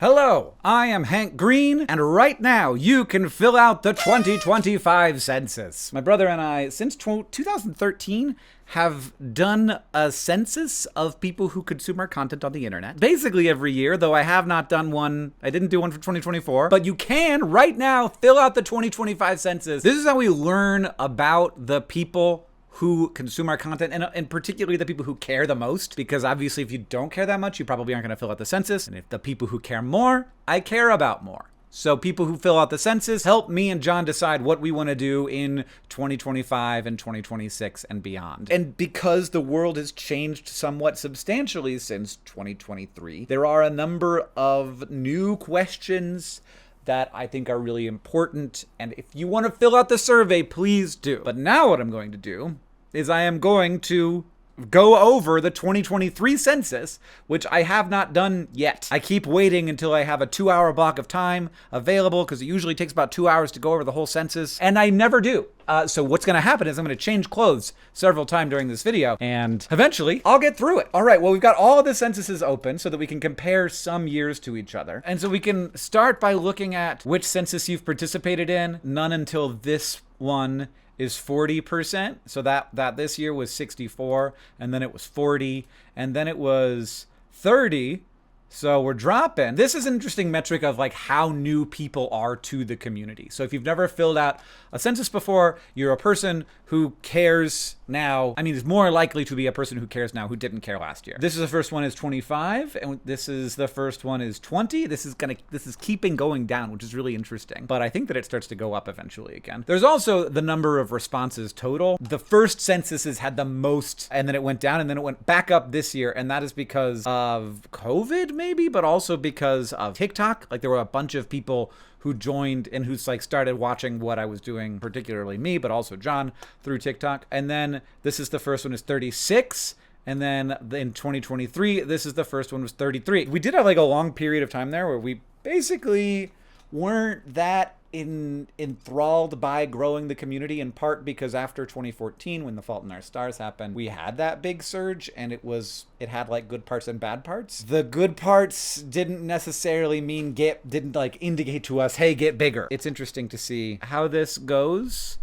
Hello, I am Hank Green, and right now you can fill out the 2025 census. My brother and I, since 2013, have done a census of people who consume our content on the internet. Basically every year, though I have not done one. I didn't do one for 2024, but you can right now fill out the 2025 census. This is how we learn about the people who consume our content, and particularly the people who care the most, because obviously if you don't care that much, you probably aren't going to fill out the census. And if the people who care more, I care about more. So people who fill out the census help me and John decide what we want to do in 2025 and 2026 and beyond. And because the world has changed somewhat substantially since 2023, there are a number of new questions that I think are really important. And if you want to fill out the survey, please do. But now what I'm going to do is I am going to go over the 2023 census, which I have not done yet. I keep waiting until I have a 2-hour block of time available, because it usually takes about 2 hours to go over the whole census, and I never do. So what's going to happen is I'm going to change clothes several times during this video, and eventually I'll get through it. All right, well, we've got all of the censuses open so that we can compare some years to each other. And so we can start by looking at which census you've participated in. None until this one is 40%. So that this year was 64, and then it was 40, and then it was 30. So we're dropping. This is an interesting metric of like how new people are to the community. So if you've never filled out a census before, you're a person who cares now. I mean, it's more likely to be a person who cares now who didn't care last year. This is the first one is 25, and this is the first one is 20. This is keeping going down, which is really interesting. But I think that it starts to go up eventually again. There's also the number of responses total. The first censuses had the most, and then it went down, and then it went back up this year, and that is because of COVID maybe, but also because of TikTok. Like there were a bunch of people who joined and who's like started watching what I was doing, particularly me, but also John through TikTok. And then this is the first one is 36. And then in 2023, this is the first one was 33. We did have like a long period of time there where we basically weren't that enthralled by growing the community, in part because after 2014, when The Fault in Our Stars happened, we had that big surge, and it had like good parts and bad parts. The good parts didn't necessarily mean didn't like indicate to us, hey, get bigger. It's interesting to see how this goes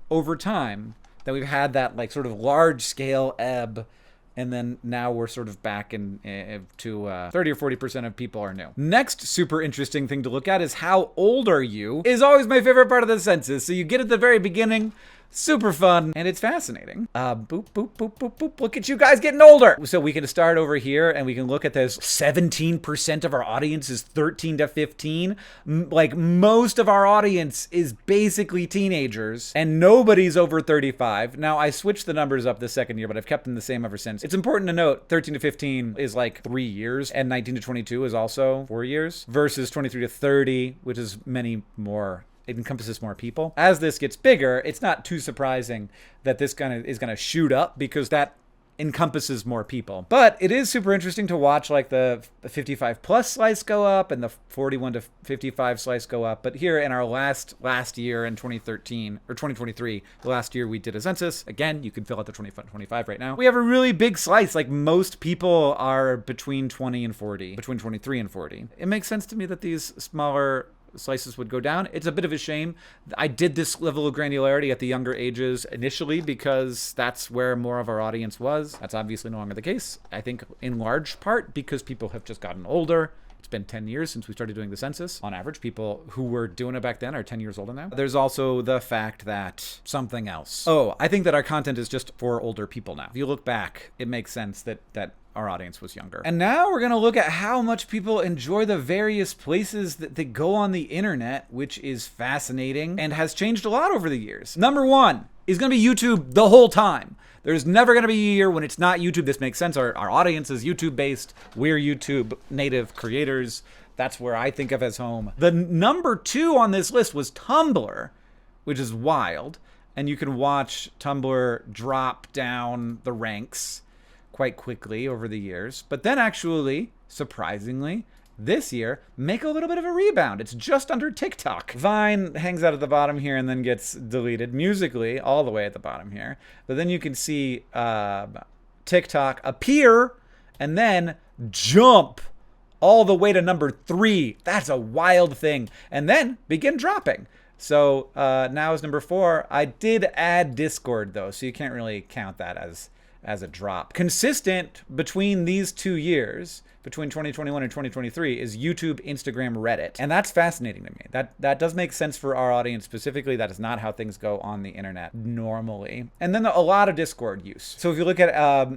over time, that we've had that like sort of large scale ebb, and then now we're sort of back to 30 or 40% of people are new. Next super interesting thing to look at is how old are you, is always my favorite part of the census. So you get at the very beginning, super fun, and it's fascinating. Boop, boop, boop, boop, boop. Look at you guys getting older. So we can start over here and we can look at this. 17% of our audience is 13 to 15. Like most of our audience is basically teenagers, and nobody's over 35. Now I switched the numbers up the second year, but I've kept them the same ever since. It's important to note 13 to 15 is like 3 years, and 19 to 22 is also 4 years, versus 23 to 30, which is many more. It encompasses more people. As this gets bigger, it's not too surprising that this is gonna shoot up, because that encompasses more people. But it is super interesting to watch like the 55 plus slice go up and the 41 to 55 slice go up. But here in our last year in 2013 or 2023, the last year we did a census. Again, you can fill out the 25 right now. We have a really big slice. Like most people are between 20 and 40, between 23 and 40. It makes sense to me that these smaller slices would go down. It's a bit of a shame. I did this level of granularity at the younger ages initially because that's where more of our audience was. That's obviously no longer the case. I think in large part because people have just gotten older. It's been 10 years since we started doing the census. On average, people who were doing it back then are 10 years older now. There's also the fact that something else. Oh, I think that our content is just for older people now. If you look back, it makes sense that our audience was younger. And now we're going to look at how much people enjoy the various places that they go on the internet, which is fascinating and has changed a lot over the years. Number one is going to be YouTube the whole time. There's never going to be a year when it's not YouTube. This makes sense. Our audience is YouTube based. We're YouTube native creators. That's where I think of as home. The number 2 on this list was Tumblr, which is wild. And you can watch Tumblr drop down the ranks quite quickly over the years, but then actually, surprisingly, this year, make a little bit of a rebound. It's just under TikTok. Vine hangs out at the bottom here and then gets deleted. Musically, all the way at the bottom here. But then you can see TikTok appear and then jump all the way to number 3. That's a wild thing. And then begin dropping. So now is number 4. I did add Discord though, so you can't really count that as a drop. Consistent between these 2 years, between 2021 and 2023, is YouTube, Instagram, Reddit. And that's fascinating to me. That does make sense for our audience specifically. That is not how things go on the internet normally. And then a lot of Discord use. So if you look at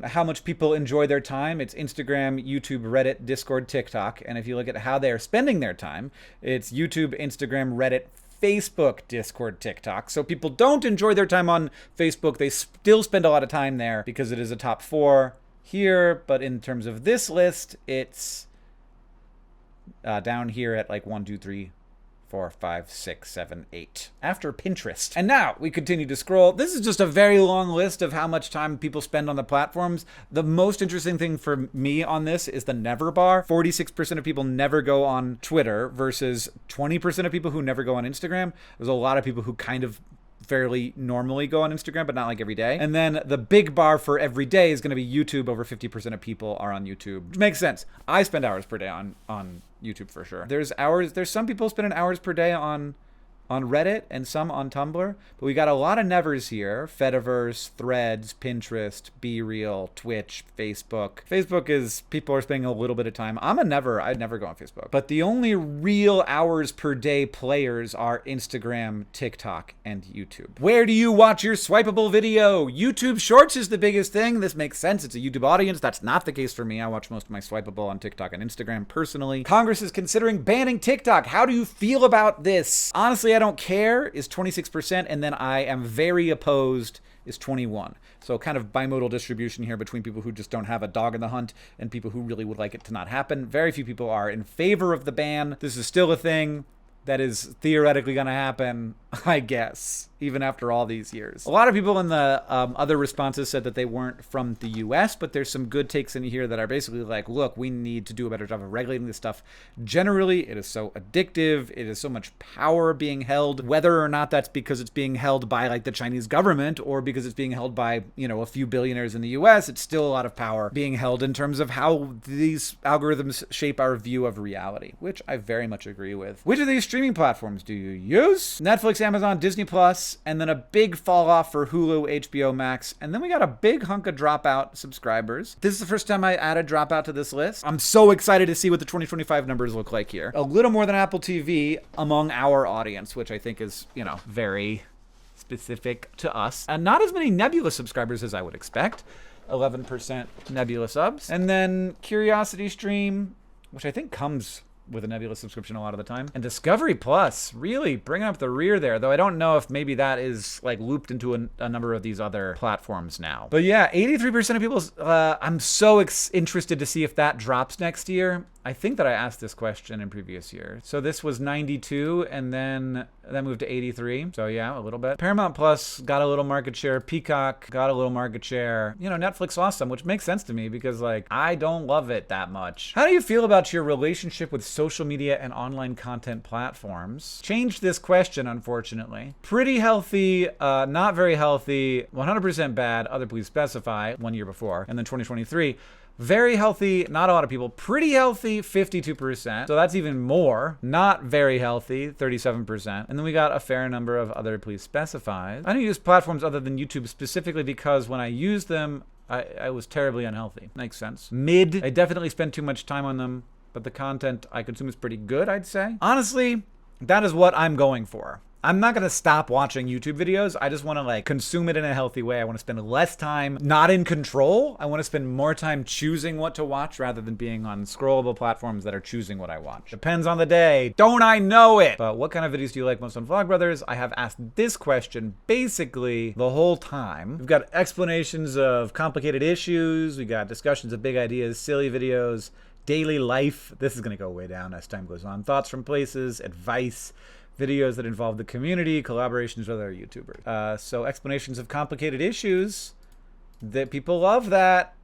how much people enjoy their time, it's Instagram, YouTube, Reddit, Discord, TikTok. And if you look at how they are spending their time, it's YouTube, Instagram, Reddit, Facebook, Discord, TikTok. So people don't enjoy their time on Facebook. They still spend a lot of time there because it is a top 4 here. But in terms of this list, it's down here at like 1, 2, 3, 4, 5, 6, 7, 8. After Pinterest. And now we continue to scroll. This is just a very long list of how much time people spend on the platforms. The most interesting thing for me on this is the never bar. 46% of people never go on Twitter versus 20% of people who never go on Instagram. There's a lot of people who kind of fairly normally go on Instagram, but not like every day. And then the big bar for every day is going to be YouTube. Over 50% of people are on YouTube, which makes sense. I spend hours per day on YouTube for sure. There's some people spending hours per day on Reddit and some on Tumblr, but we got a lot of nevers here. Fediverse, Threads, Pinterest, BeReal, Twitch, Facebook. Facebook is, people are spending a little bit of time. I'd never go on Facebook. But the only real hours per day players are Instagram, TikTok, and YouTube. Where do you watch your swipeable video? YouTube Shorts is the biggest thing. This makes sense. It's a YouTube audience. That's not the case for me. I watch most of my swipeable on TikTok and Instagram personally. Congress is considering banning TikTok. How do you feel about this? Honestly, I don't care is 26%, and then I am very opposed is 21. So kind of bimodal distribution here between people who just don't have a dog in the hunt and people who really would like it to not happen. Very few people are in favor of the ban. This is still a thing that is theoretically going to happen, I guess, even after all these years. A lot of people in the other responses said that they weren't from the US, but there's some good takes in here that are basically like, look, we need to do a better job of regulating this stuff. Generally, it is so addictive. It is so much power being held, whether or not that's because it's being held by like the Chinese government or because it's being held by, you know, a few billionaires in the US. It's still a lot of power being held in terms of how these algorithms shape our view of reality, which I very much agree with. Which of these streaming platforms do you use? Netflix, Amazon, Disney Plus, and then a big fall off for Hulu, HBO Max, and then we got a big hunk of Dropout subscribers. This is the first time I added Dropout to this list. I'm so excited to see what the 2025 numbers look like here. A little more than Apple TV among our audience, which I think is, you know, very specific to us. And not as many Nebula subscribers as I would expect. 11% Nebula subs. And then Curiosity Stream, which I think comes with a Nebula subscription a lot of the time. And Discovery Plus, really bringing up the rear there, though I don't know if maybe that is like looped into a number of these other platforms now. But yeah, 83% of people, I'm so interested to see if that drops next year. I think that I asked this question in previous years. So this was 92 and then that moved to 83. So yeah, a little bit. Paramount Plus got a little market share. Peacock got a little market share. You know, Netflix lost some, which makes sense to me because like, I don't love it that much. How do you feel about your relationship with social media and online content platforms? Changed this question, unfortunately. Pretty healthy, not very healthy, 100% bad, other please specify, 1 year before, and then 2023. Very healthy, not a lot of people. Pretty healthy, 52%. So that's even more. Not very healthy, 37%. And then we got a fair number of other please specify. I don't use platforms other than YouTube specifically because when I use them, I was terribly unhealthy. Makes sense. Mid, I definitely spend too much time on them, but the content I consume is pretty good, I'd say. Honestly, that is what I'm going for. I'm not going to stop watching YouTube videos. I just want to like consume it in a healthy way. I want to spend less time not in control. I want to spend more time choosing what to watch rather than being on scrollable platforms that are choosing what I watch. Depends on the day. Don't I know it? But what kind of videos do you like most on Vlogbrothers? I have asked this question basically the whole time. We've got explanations of complicated issues. We got discussions of big ideas, silly videos, daily life. This is going to go way down as time goes on. Thoughts from places, advice, videos that involve the community, collaborations with other YouTubers. So explanations of complicated issues, that people love that.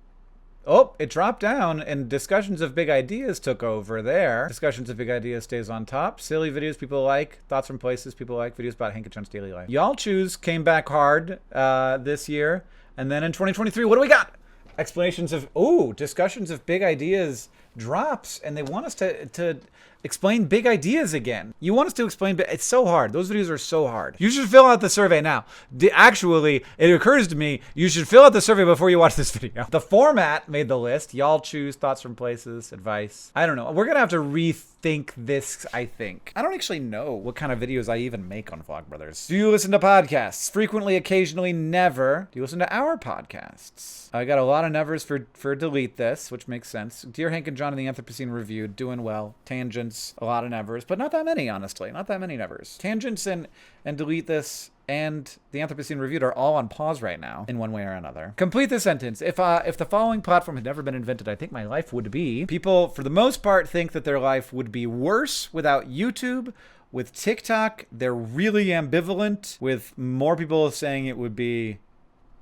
Oh, it dropped down and discussions of big ideas took over there. Discussions of big ideas stays on top. Silly videos people like. Thoughts from places people like. Videos about Hank and John's daily life. Y'all Choose came back hard this year. And then in 2023, what do we got? Explanations of, discussions of big ideas drops and they want us to explain big ideas again. You want us to explain, it's so hard. Those videos are so hard. You should fill out the survey now. Actually, it occurs to me, you should fill out the survey before you watch this video. The format made the list. Y'all choose thoughts from places, advice. I don't know. We're gonna have to rethink this, I think. I don't actually know what kind of videos I even make on Vlogbrothers. Do you listen to podcasts? Frequently, occasionally, never. Do you listen to our podcasts? I got a lot of nevers for delete this, which makes sense. Dear Hank and John and the Anthropocene Reviewed, doing well. Tangents, a lot of nevers, but not that many, honestly. Not that many nevers. Tangents and delete this and the Anthropocene Reviewed are all on pause right now, in one way or another. Complete the sentence. If the following platform had never been invented, I think my life would be. People, for the most part, think that their life would be worse without YouTube. With TikTok, they're really ambivalent, with more people saying it would be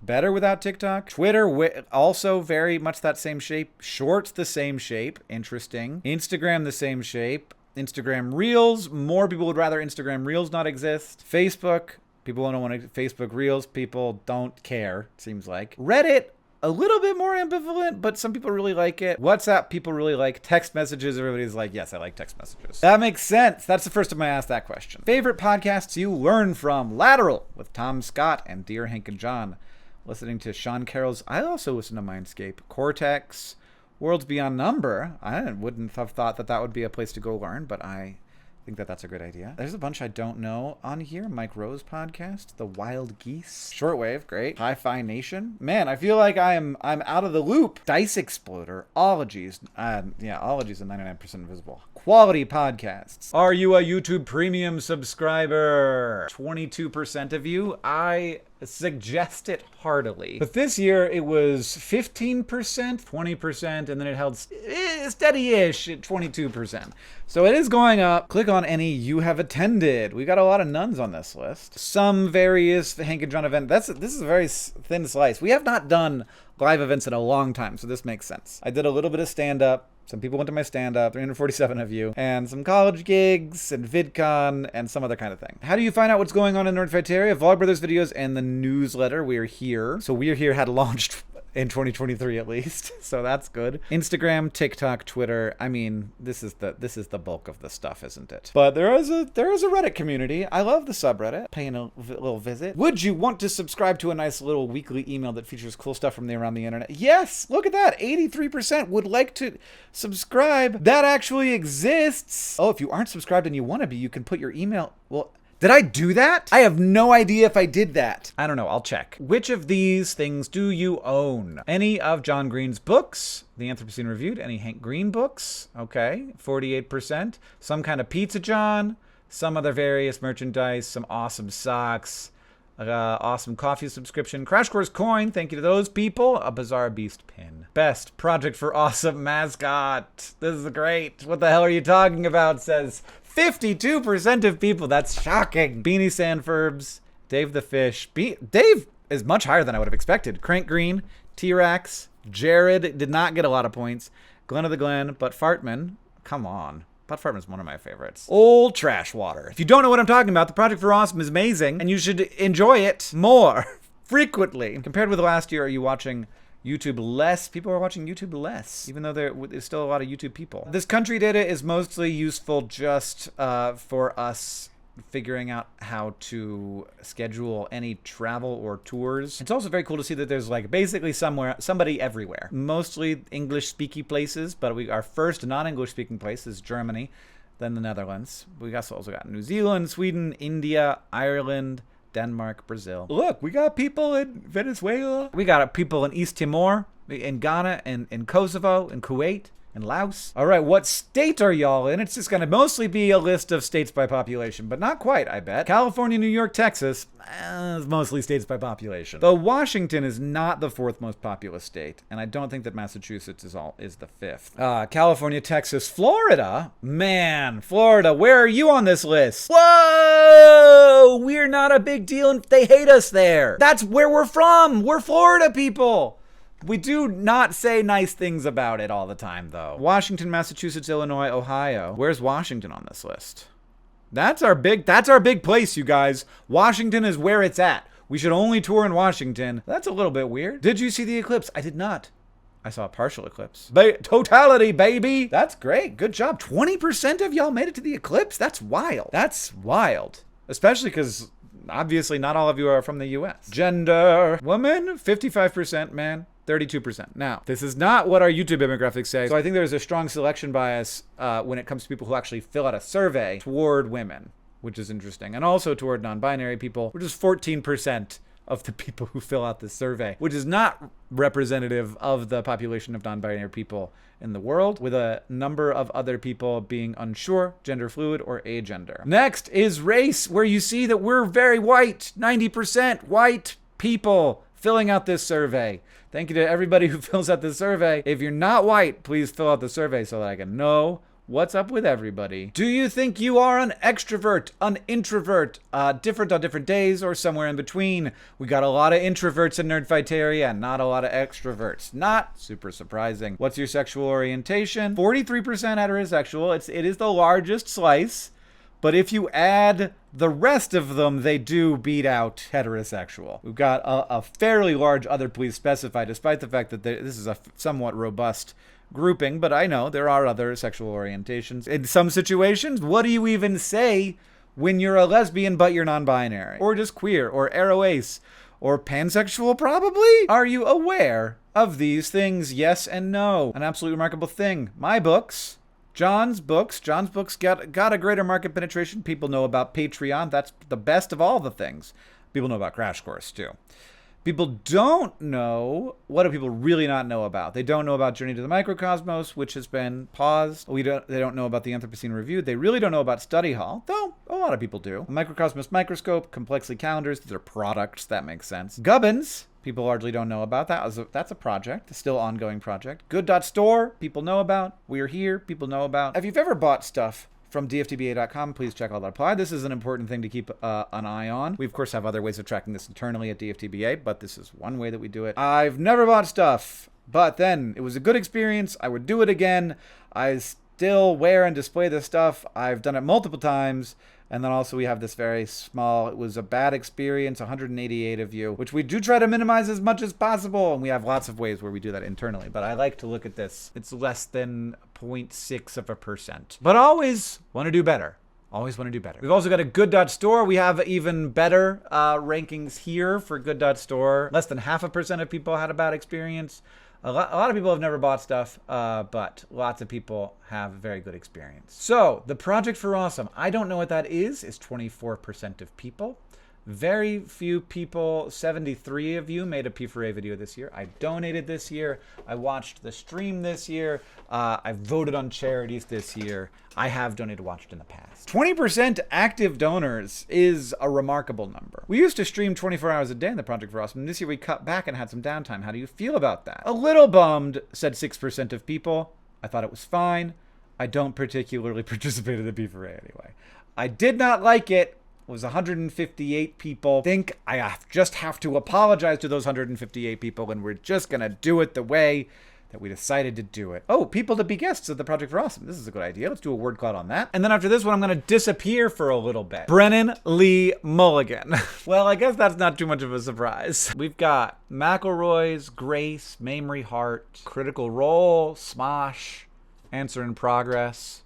better without TikTok. Twitter, also very much that same shape. Shorts, the same shape. Interesting. Instagram, the same shape. Instagram Reels, more people would rather Instagram Reels not exist. Facebook, people don't want to Facebook Reels. People don't care, it seems like. Reddit, a little bit more ambivalent, but some people really like it. WhatsApp, people really like. Text messages, everybody's like, yes, I like text messages. That makes sense. That's the first time I asked that question. Favorite podcasts you learn from? Lateral with Tom Scott and Dear Hank and John. Listening to Sean Carroll's, I also listen to Mindscape. Cortex, Worlds Beyond Number. I wouldn't have thought that would be a place to go learn, but I think that's a good idea. There's a bunch I don't know on here. Mike Rose podcast, The Wild Geese, Shortwave, great. Hi-Fi Nation. Man, I feel like I'm out of the loop. Dice Exploder, Ologies. Yeah, Ologies and 99% Invisible. Quality podcasts. Are you a YouTube Premium subscriber? 22% of you. I suggest it heartily. But this year it was 15%, 20%, and then it held steady-ish at 22%. So it is going up. Click on any you have attended. We got a lot of nuns on this list. Some various Hank and John event. This is a very thin slice. We have not done live events in a long time, so this makes sense. I did a little bit of stand-up. Some people went to my stand-up, 347 of you, and some college gigs, and VidCon, and some other kind of thing. How do you find out what's going on in Nerdfighteria? Vlogbrothers videos and the newsletter. We're here. So We're Here had launched in 2023 at least, so that's good. Instagram, TikTok, Twitter. I mean, this is the bulk of the stuff, isn't it? But there is a Reddit community. I love the subreddit. Paying a little visit. Would you want to subscribe to a nice little weekly email that features cool stuff from around the internet? Yes, look at that. 83% would like to subscribe. That actually exists. Oh, if you aren't subscribed and you want to be, you can put your email. Well, did I do that? I have no idea if I did that. I don't know. I'll check. Which of these things do you own? Any of John Green's books? The Anthropocene Reviewed? Any Hank Green books? Okay. 48%. Some kind of Pizza John. Some other various merchandise. Some awesome socks. Awesome coffee subscription. Crash Course coin. Thank you to those people. A Bizarre Beast pin. Best Project for Awesome mascot. This is great. What the hell are you talking about? Says 52% of people. That's shocking. Beanie Sandfurbs, Dave the Fish. Dave is much higher than I would have expected. Crank Green, T-Rex, Jared did not get a lot of points. Glenn of the Glen, But Fartman. Come on. But Fartman's one of my favorites. Old Trash Water. If you don't know what I'm talking about, the Project for Awesome is amazing, and you should enjoy it more frequently. Compared with last year, are you watching YouTube less? People are watching YouTube less, even though there's still a lot of YouTube people. This country data is mostly useful just for us figuring out how to schedule any travel or tours. It's also very cool to see that there's like basically somebody everywhere. Mostly English speaking places, but our first non-English speaking place is Germany, then the Netherlands. We also got New Zealand, Sweden, India, Ireland, Denmark, Brazil. Look, we got people in Venezuela. We got people in East Timor, in Ghana, and in Kosovo, in Kuwait, in Laos. All right, what state are y'all in? It's just going to mostly be a list of states by population, but not quite, I bet. California, New York, Texas, mostly states by population. Though Washington is not the fourth most populous state, and I don't think that Massachusetts is the fifth. California, Texas, Florida. Man, Florida, where are you on this list? Whoa! We're not a big deal, and they hate us there. That's where we're from. We're Florida people. We do not say nice things about it all the time, though. Washington, Massachusetts, Illinois, Ohio. Where's Washington on this list? That's our big place, you guys. Washington is where it's at. We should only tour in Washington. That's a little bit weird. Did you see the eclipse? I did not. I saw a partial eclipse. Totality, baby! That's great. Good job. 20% of y'all made it to the eclipse? That's wild. That's wild. Especially because obviously not all of you are from the US. Gender. Woman, 55%. Man, 32%. Now, this is not what our YouTube demographics say. So I think there's a strong selection bias when it comes to people who actually fill out a survey toward women, which is interesting. And also toward non-binary people, which is 14% of the people who fill out this survey, which is not representative of the population of non-binary people in the world, with a number of other people being unsure, gender fluid, or agender. Next is race, where you see that we're very white, 90% white people filling out this survey. Thank you to everybody who fills out this survey. If you're not white, please fill out the survey so that I can know what's up with everybody. Do you think you are an extrovert, an introvert, different on different days, or somewhere in between? We got a lot of introverts in Nerdfighteria and not a lot of extroverts. Not super surprising. What's your sexual orientation? 43% heterosexual. It is the largest slice, but if you add the rest of them, they do beat out heterosexual. We've got a fairly large other please specify, despite the fact that this is a somewhat robust grouping, but I know there are other sexual orientations. In some situations, what do you even say when you're a lesbian but you're non-binary? Or just queer, or aroace, or pansexual probably? Are you aware of these things? Yes and no. An absolutely remarkable thing. My books, John's books got a greater market penetration. People know about Patreon. That's the best of all the things. People know about Crash Course too. People don't know, what do people really not know about? They don't know about Journey to the Microcosmos, which has been paused. They don't know about the Anthropocene Review. They really don't know about Study Hall, though a lot of people do. Microcosmos Microscope, Complexly Calendars, these are products, that makes sense. Gubbins, people largely don't know about. That's a project, a still ongoing project. Good.Store, people know about. We're here, people know about. If you've ever bought stuff from dftba.com, please check all that apply. This is an important thing to keep an eye on. We, of course, have other ways of tracking this internally at DFTBA, but this is one way that we do it. I've never bought stuff, but then it was a good experience. I would do it again. I still wear and display this stuff. I've done it multiple times. And then also we have this very small, it was a bad experience, 188 of you, which we do try to minimize as much as possible. And we have lots of ways where we do that internally. But I like to look at this. It's less than 0.6%. But always want to do better. Always want to do better. We've also got a Good.Store. We have even better rankings here for Good.Store. Less than 0.5% of people had a bad experience. A lot of people have never bought stuff, but lots of people have a very good experience. So the Project for Awesome, I don't know what that is 24% of people. Very few people, 73 of you made a P4A video this year. I donated this year. I watched the stream this year. I voted on charities this year. I have donated, watched in the past. 20% active donors is a remarkable number. We used to stream 24 hours a day in the Project for Awesome. This year we cut back and had some downtime. How do you feel about that? A little bummed, said 6% of people. I thought it was fine. I don't particularly participate in the P4A anyway. I did not like it. It was 158 people. I think I just have to apologize to those 158 people, and we're just gonna do it the way that we decided to do it. Oh, people to be guests of the Project for Awesome. This is a good idea. Let's do a word cloud on that. And then after this one, I'm gonna disappear for a little bit. Brennan Lee Mulligan. Well, I guess that's not too much of a surprise. We've got McElroy's, Grace, Mamrie Hart, Critical Role, Smosh, Answer in Progress.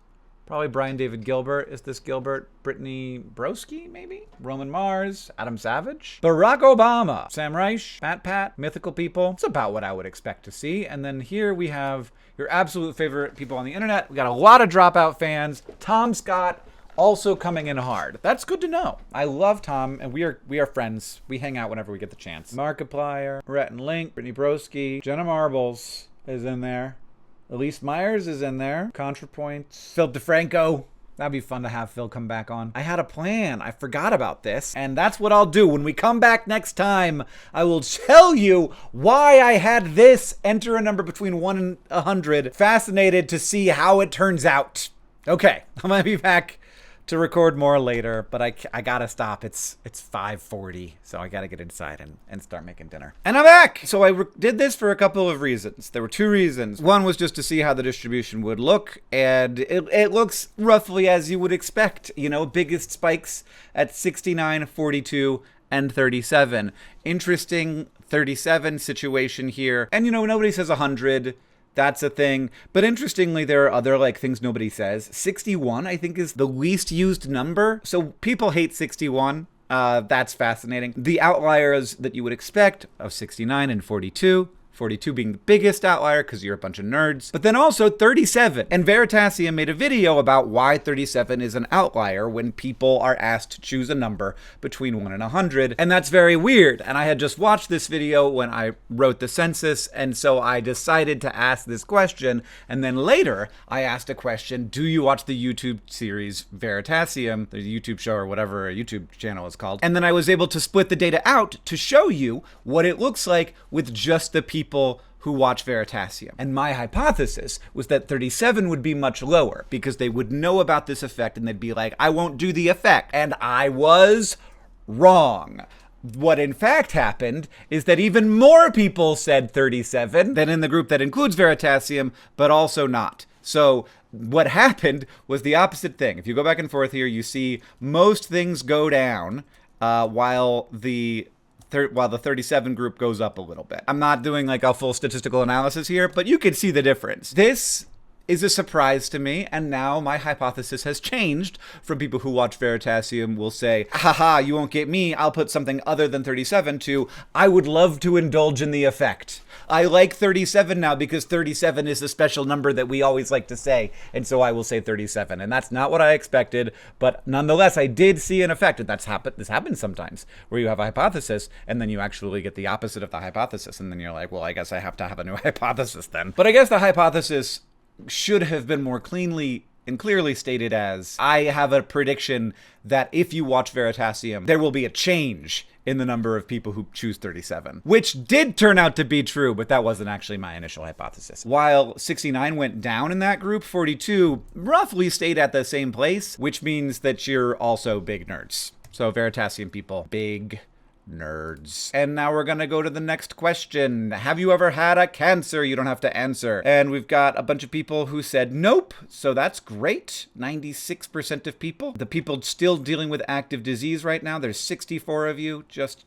Probably Brian David Gilbert. Is this Gilbert? Brittany Broski, maybe? Roman Mars, Adam Savage, Barack Obama, Sam Reich, Pat, Mythical People. It's about what I would expect to see. And then here we have your absolute favorite people on the internet. We got a lot of Dropout fans. Tom Scott also coming in hard. That's good to know. I love Tom, and we are friends. We hang out whenever we get the chance. Markiplier, Rhett and Link, Brittany Broski, Jenna Marbles is in there. Elise Myers is in there. ContraPoints. Phil DeFranco. That'd be fun to have Phil come back on. I had a plan. I forgot about this. And that's what I'll do. When we come back next time, I will tell you why I had this enter a number between 1 and 100. Fascinated to see how it turns out. Okay, I'm going to be back to record more later, but I gotta stop. It's 5:40, so I gotta get inside and start making dinner. And I'm back! So I did this for a couple of reasons. There were two reasons. One was just to see how the distribution would look, and it looks roughly as you would expect. You know, biggest spikes at 69, 42, and 37. Interesting 37 situation here. And, nobody says 100. That's a thing. But interestingly, there are other things nobody says. 61, I think, is the least used number. So people hate 61. That's fascinating. The outliers that you would expect of 69 and 42. 42 being the biggest outlier because you're a bunch of nerds, but then also 37. And Veritasium made a video about why 37 is an outlier when people are asked to choose a number between 1 and 100. And that's very weird. And I had just watched this video when I wrote the census, and so I decided to ask this question. And then later, I asked a question, do you watch the YouTube series Veritasium, the YouTube show or whatever a YouTube channel is called? And then I was able to split the data out to show you what it looks like with just the people who watch Veritasium. And my hypothesis was that 37 would be much lower because they would know about this effect and they'd be like, I won't do the effect. And I was wrong. What in fact happened is that even more people said 37 than in the group that includes Veritasium, but also not. So what happened was the opposite thing. If you go back and forth here, you see most things go down while the 37 group goes up a little bit. I'm not doing a full statistical analysis here, but you can see the difference. This is a surprise to me, and now my hypothesis has changed from people who watch Veritasium will say, haha, you won't get me, I'll put something other than 37 to, I would love to indulge in the effect. I like 37 now because 37 is the special number that we always like to say, and so I will say 37. And that's not what I expected, but nonetheless, I did see an effect, and this happens sometimes, where you have a hypothesis, and then you actually get the opposite of the hypothesis, and then you're like, well, I guess I have to have a new hypothesis then. But I guess the hypothesis should have been more cleanly and clearly stated as, I have a prediction that if you watch Veritasium, there will be a change in the number of people who choose 37, which did turn out to be true, but that wasn't actually my initial hypothesis. While 69 went down in that group, 42 roughly stayed at the same place, which means that you're also big nerds. So Veritasium people, big nerds. And now we're gonna go to the next question. Have you ever had a cancer? You don't have to answer. And we've got a bunch of people who said nope, so that's great. 96% of people. The people still dealing with active disease right now, there's 64 of you, just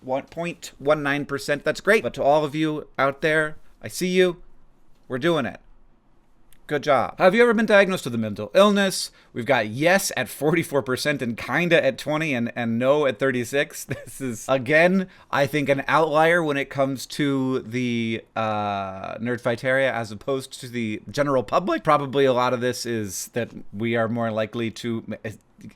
1.19%. That's great. But to all of you out there, I see you. We're doing it. Good job. Have you ever been diagnosed with a mental illness? We've got yes at 44% and kinda at 20 and no at 36. This is, again, I think an outlier when it comes to the Nerdfighteria as opposed to the general public. Probably a lot of this is that we are more likely to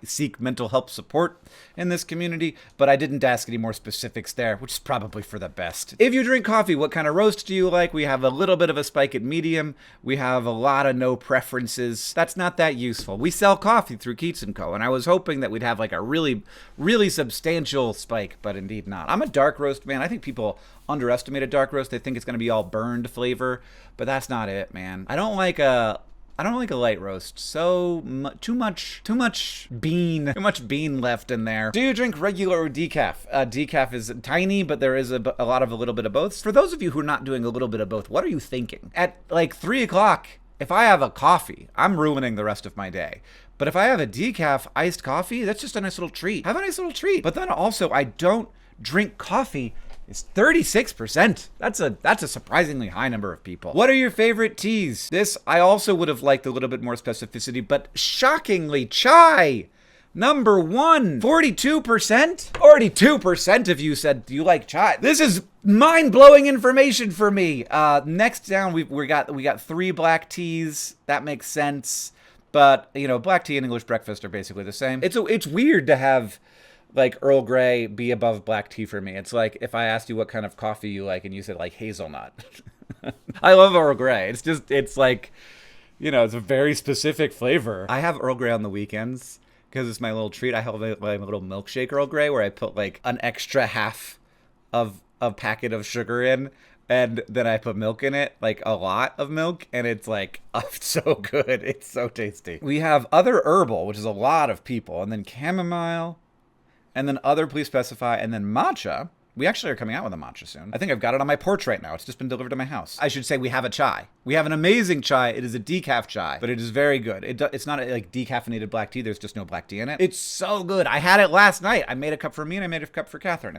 seek mental health support in this community, but I didn't ask any more specifics there, which is probably for the best. If you drink coffee, what kind of roast do you like? We have a little bit of a spike at medium. We have a lot of no preferences. That's not that useful. We sell coffee through Keats & Co., and I was hoping that we'd have a really, really substantial spike, but indeed not. I'm a dark roast man. I think people underestimate a dark roast. They think it's going to be all burned flavor, but that's not it, man. I don't like a light roast. Too much bean left in there. Do you drink regular or decaf? Decaf is tiny, but there is a little bit of both. For those of you who are not doing a little bit of both, what are you thinking? At 3 o'clock, if I have a coffee, I'm ruining the rest of my day. But if I have a decaf iced coffee, that's just a nice little treat. Have a nice little treat. But then also, I don't drink coffee. It's 36%. That's a surprisingly high number of people. What are your favorite teas? This, I also would have liked a little bit more specificity, but shockingly, chai. Number 1, 42%? 42% of you said you like chai. This is mind-blowing information for me. Next down, we got 3 black teas. That makes sense. But, black tea and English breakfast are basically the same. It's weird to have Earl Grey be above black tea for me. It's like if I asked you what kind of coffee you like and you said hazelnut. I love Earl Grey. It's it's a very specific flavor. I have Earl Grey on the weekends because it's my little treat. I have my little milkshake Earl Grey where I put an extra half of a packet of sugar in, and then I put milk in it, a lot of milk, and it's so good. It's so tasty. We have other herbal, which is a lot of people, and then chamomile, and then other, please specify, and then matcha, We actually are coming out with a matcha soon. I think I've got it on my porch right now. It's just been delivered to my house. I should say we have a chai. We have an amazing chai. It is a decaf chai, but it is very good. It's not like decaffeinated black tea. There's just no black tea in it. It's so good. I had it last night. I made a cup for me and I made a cup for Catherine,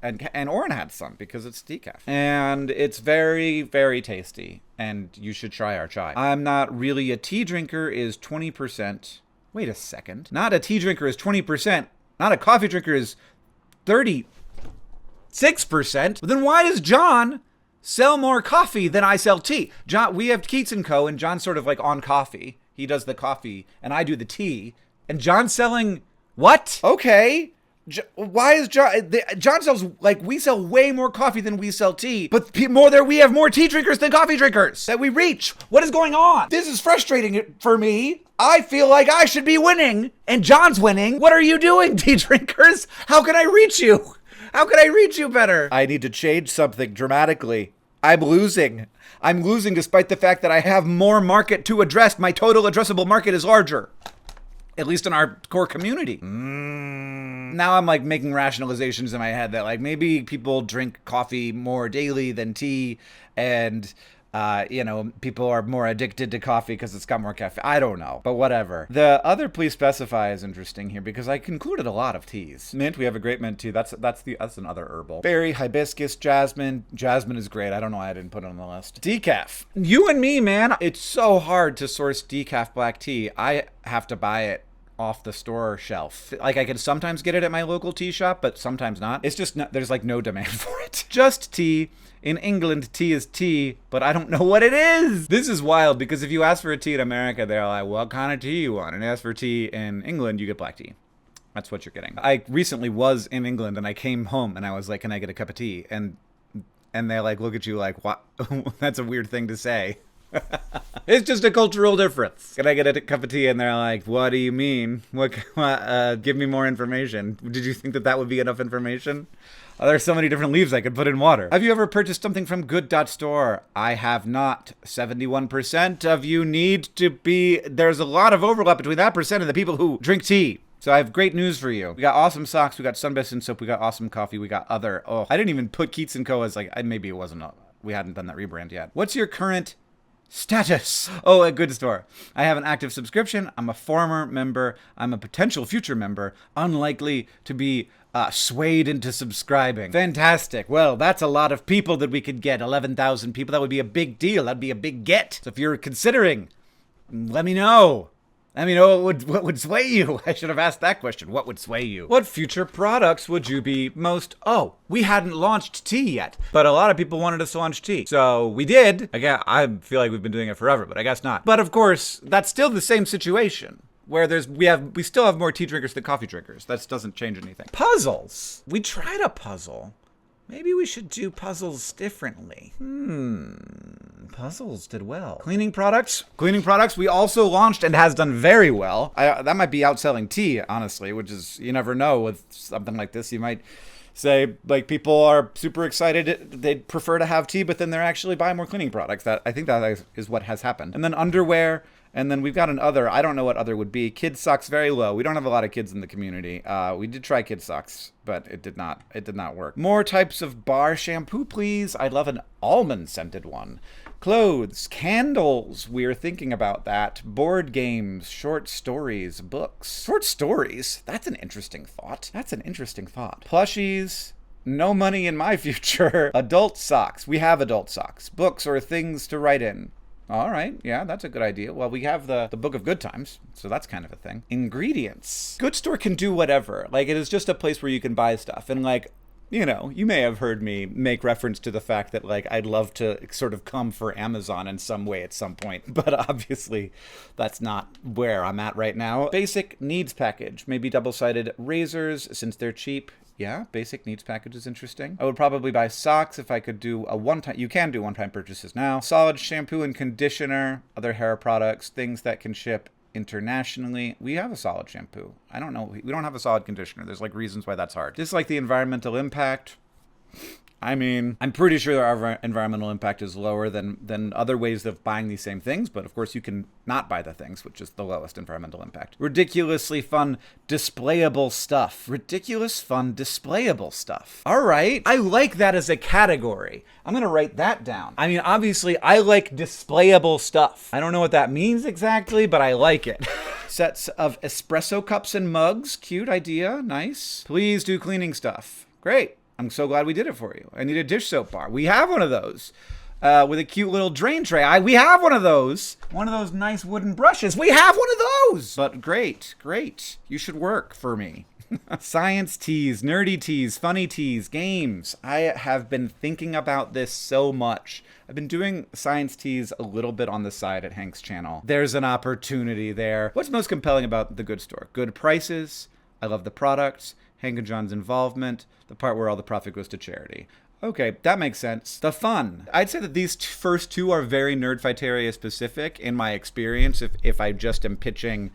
and Oren had some because it's decaf. And it's very, very tasty. And you should try our chai. I'm not really a tea drinker is 20%. Wait a second. Not a tea drinker is 20%. Not a coffee drinker is 36%. Then why does John sell more coffee than I sell tea? John, we have Keats & Co. and John's sort of like on coffee. He does the coffee and I do the tea. And John's selling what? Okay. Why is John sells, like, we sell way more coffee than we sell tea, but we have more tea drinkers than coffee drinkers that we reach. What is going on? This is frustrating for me. I feel like I should be winning and John's winning. What are you doing, tea drinkers? How can I reach you? How can I reach you better? I need to change something dramatically. I'm losing despite the fact that I have more market to address. My total addressable market is larger. At least in our core community. Now I'm like making rationalizations in my head that like maybe people drink coffee more daily than tea, and people are more addicted to coffee because it's got more caffeine. I don't know, but whatever. The other please specify is interesting here because I concluded a lot of teas. Mint, we have a great mint tea. That's another herbal. Berry, hibiscus, jasmine. Jasmine is great. I don't know why I didn't put it on the list. Decaf. You and me, man. It's so hard to source decaf black tea. I have to buy it off the store shelf. Like I can sometimes get it at my local tea shop, but sometimes not. It's just there's like no demand for it. Just tea. In England, tea is tea, but I don't know what it is. This is wild because if you ask for a tea in America, they're like, what kind of tea you want? And ask for tea in England, you get black tea. That's what you're getting. I recently was in England and I came home and I was like, can I get a cup of tea? And they like look at you like, what? That's a weird thing to say. It's just a cultural difference. Can I get a cup of tea? And they're like, what do you mean? What give me more information. Did you think that would be enough information? There's so many different leaves I could put in water. Have you ever purchased something from Good.Store? I have not. 71% of you need to be... There's a lot of overlap between that percent and the people who drink tea. So I have great news for you. We got awesome socks. We got Sunbasin soap. We got awesome coffee. We got other... Oh, I didn't even put Keats & Co. as like... Maybe it wasn't... We hadn't done that rebrand yet. What's your current... status? Oh, at Good.Store. I have an active subscription. I'm a former member. I'm a potential future member. Unlikely to be swayed into subscribing. Fantastic. Well, that's a lot of people that we could get. 11,000 people. That would be a big deal. That'd be a big get. So if you're considering, let me know. Let me know what would sway you. I should have asked that question. What would sway you? What future products would you be most... Oh, we hadn't launched tea yet, but a lot of people wanted us to launch tea. So we did. Again, I feel like we've been doing it forever, but I guess not. But of course, that's still the same situation where we still have more tea drinkers than coffee drinkers. That doesn't change anything. Puzzles. We tried a puzzle. Maybe we should do puzzles differently. Puzzles did well. Cleaning products. We also launched and has done very well. That might be outselling tea, honestly, which is, you never know with something like this. You might say, like, people are super excited. They'd prefer to have tea, but then they're actually buying more cleaning products. I think that is what has happened. And then underwear. And then we've got an other. I don't know what other would be. Kids socks, very low. We don't have a lot of kids in the community. We did try kids socks, but it did not work. More types of bar shampoo, please. I'd love an almond scented one. Clothes, candles. We're thinking about that. Board games, short stories, books. Short stories? That's an interesting thought. Plushies. No money in my future. Adult socks. We have adult socks. Books or things to write in. All right, yeah, that's a good idea. Well, we have the Book of Good Times, so that's kind of a thing. Ingredients. Good.Store can do whatever. Like, it is just a place where you can buy stuff. And, like, you know, you may have heard me make reference to the fact that, like, I'd love to sort of come for Amazon in some way at some point. But obviously, that's not where I'm at right now. Basic needs package. Maybe double-sided razors, since they're cheap. Yeah, basic needs package is interesting. I would probably buy socks if I could do a one-time... You can do one-time purchases now. Solid shampoo and conditioner, other hair products, things that can ship internationally. We have a solid shampoo. I don't know. We don't have a solid conditioner. There's like reasons why that's hard. Just like the environmental impact. I mean, I'm pretty sure our environmental impact is lower than other ways of buying these same things, but of course you can not buy the things, which is the lowest environmental impact. Ridiculously fun, displayable stuff. Ridiculous fun, displayable stuff. All right, I like that as a category. I'm gonna write that down. I mean, obviously, I like displayable stuff. I don't know what that means exactly, but I like it. Sets of espresso cups and mugs. Cute idea, nice. Please do cleaning stuff. Great. I'm so glad we did it for you. I need a dish soap bar. We have one of those with a cute little drain tray. We have one of those. One of those nice wooden brushes. We have one of those. But great, great. You should work for me. Science teas, nerdy teas, funny teas, games. I have been thinking about this so much. I've been doing science teas a little bit on the side at Hank's channel. There's an opportunity there. What's most compelling about the Good.Store? Good prices. I love the products. Hank and John's involvement, the part where all the profit goes to charity. Okay, that makes sense. The fun. I'd say that these first two are very Nerdfighteria specific in my experience. If I just am pitching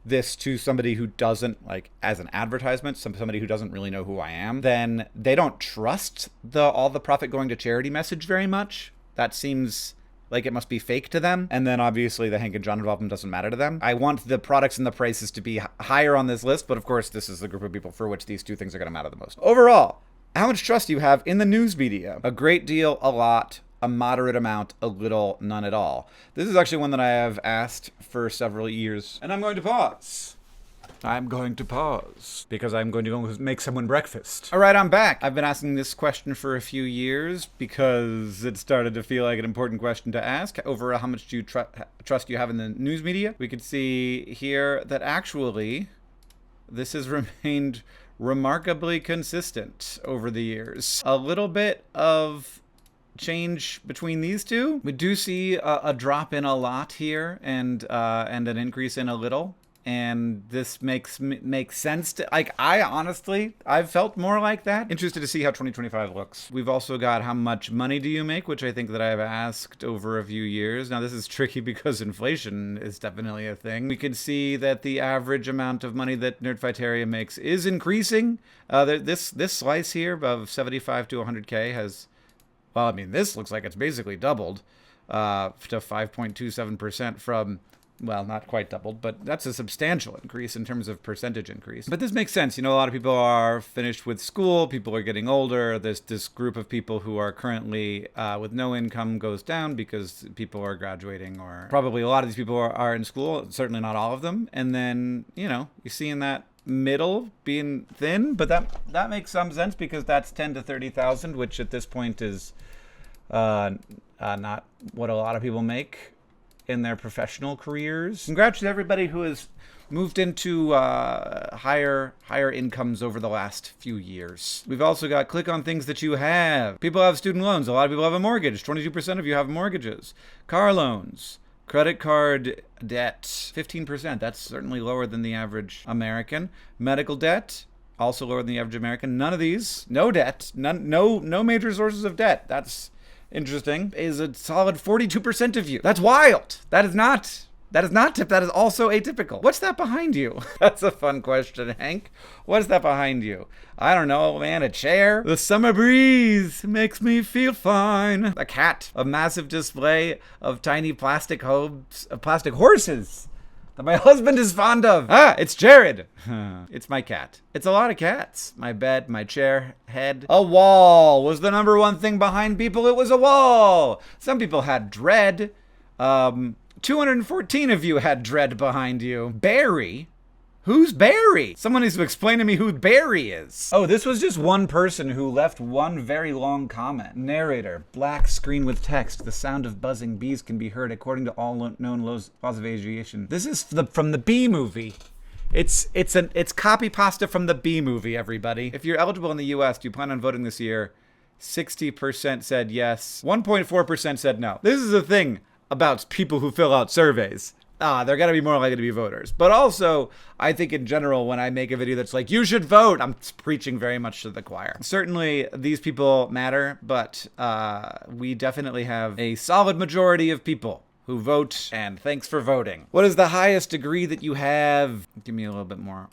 this to somebody who doesn't, like, as an advertisement, somebody who doesn't really know who I am, then they don't trust all the profit going to charity message very much. That seems like it must be fake to them. And then obviously the Hank and John involvement doesn't matter to them. I want the products and the prices to be higher on this list, but of course this is the group of people for which these two things are gonna matter the most. Overall, how much trust do you have in the news media? A great deal, a lot, a moderate amount, a little, none at all. This is actually one that I have asked for several years, and I'm going to pause. I'm going to pause because I'm going to go make someone breakfast. All right, I'm back. I've been asking this question for a few years because it started to feel like an important question to ask. Over how much do you trust you have in the news media? We could see here that actually this has remained remarkably consistent over the years. A little bit of change between these two. We do see a drop in a lot here and an increase in a little. And this makes sense to, like, I've felt more like that. Interested to see how 2025 looks. We've also got how much money do you make, which I think that I have asked over a few years. Now this is tricky because inflation is definitely a thing. We can see that the average amount of money that Nerdfighteria makes is increasing. This slice here of 75 to 100K has, well, I mean, this looks like it's basically doubled to 5.27% from, well, not quite doubled, but that's a substantial increase in terms of percentage increase. But this makes sense. You know, a lot of people are finished with school. People are getting older. There's this group of people who are currently with no income goes down because people are graduating, or probably a lot of these people are in school, certainly not all of them. And then, you know, you're seeing that middle being thin, but that makes some sense because that's 10 to 30,000, which at this point is not what a lot of people make in their professional careers. Congrats to everybody who has moved into higher incomes over the last few years. We've also got click on things that you have. People have student loans. A lot of people have a mortgage. 22% of you have mortgages. Car loans. Credit card debt, 15%. That's certainly lower than the average American. Medical debt, also lower than the average American. None of these, no debt, no major sources of debt. That's interesting. Is a solid 42% of you. That's wild. That is not tip. That is also atypical. What's that behind you? That's a fun question, Hank. What's that behind you? I don't know, man. A chair? The summer breeze makes me feel fine. A cat. A massive display of tiny plastic horses that my husband is fond of. Ah, it's Jared. It's my cat. It's a lot of cats. My bed, my chair, head. A wall was the number one thing behind people. It was a wall. Some people had dread. 214 of you had dread behind you. Barry? Who's Barry? Someone needs to explain to me who Barry is. Oh, this was just one person who left one very long comment. Narrator, black screen with text. The sound of buzzing bees can be heard according to all known laws of aviation. This is from the Bee Movie. It's copy pasta from the Bee Movie, everybody. If you're eligible in the US, do you plan on voting this year? 60% said yes. 1.4% said no. This is the thing about people who fill out surveys. They're going to be more likely to be voters. But also, I think in general, when I make a video that's like, you should vote, I'm preaching very much to the choir. Certainly, these people matter, but we definitely have a solid majority of people who vote, and thanks for voting. What is the highest degree that you have? Give me a little bit more.